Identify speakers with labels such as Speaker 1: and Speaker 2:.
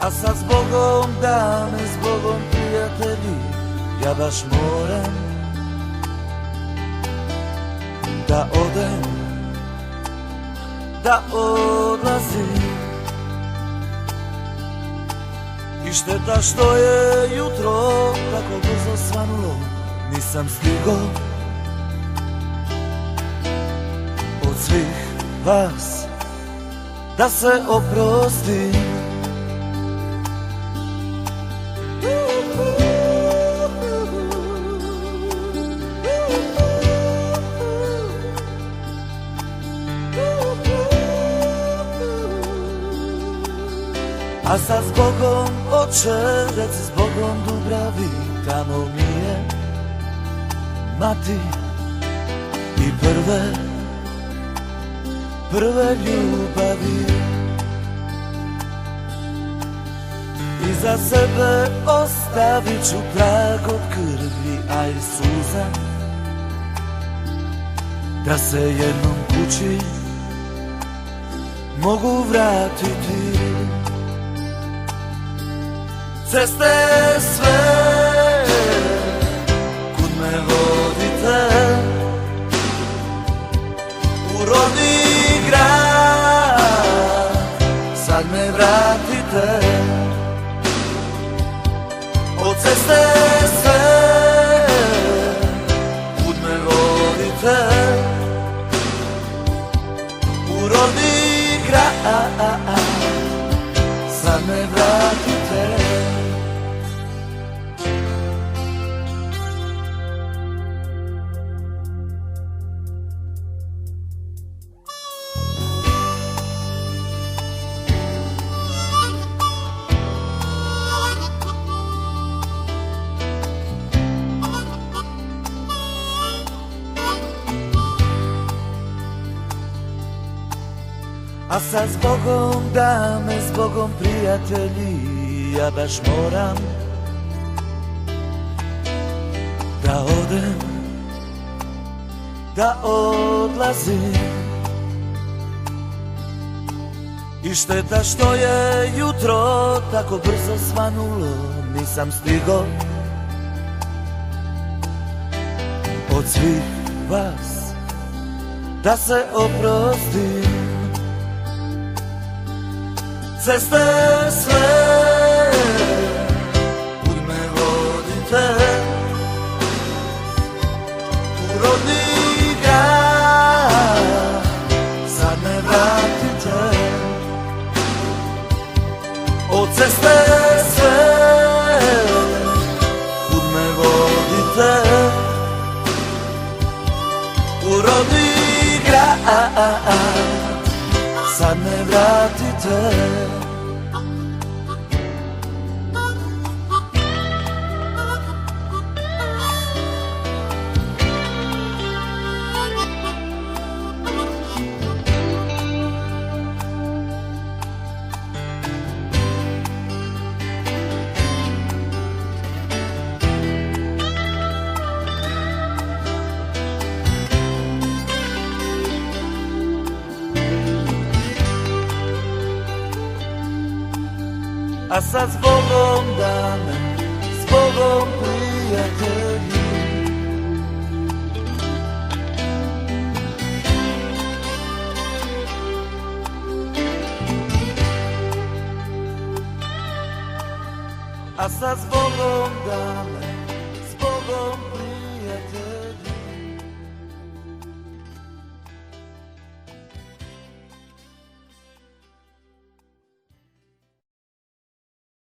Speaker 1: A sad zbogom dame, zbogom prijatelji, ja baš moram da odem, da odlazim. I šteta što je jutro tako brzo svanulo, nisam stigo od svih vas da se oprostim. A sad zbogom oče, reci zbogom Dubravi, tamo mi je mati i prve ljubavi. Iza sebe ostavit ću trag od krvi, a i suza, da se jednom kući mogu vratiti. Ceste sve, kud me vodite, u rodni grad, sad me vratite. Od ceste sve, kud me vodite, u rodni grad, sad me vratite. A sad zbogom dame, zbogom prijatelji, ja baš moram da odem, da odlazim. I šteta što je jutro tako brzo svanulo, nisam stigo od svih vas da se oprostim. Ceste sve, kud me vodite, u rodni grad, sad me vratite. Od ceste sve, kud me vodite, u rodni grad, sad me vratite. A sad zbogom dame, zbogom prijatelji, a sad zbogom dame, zbogom prijatelji.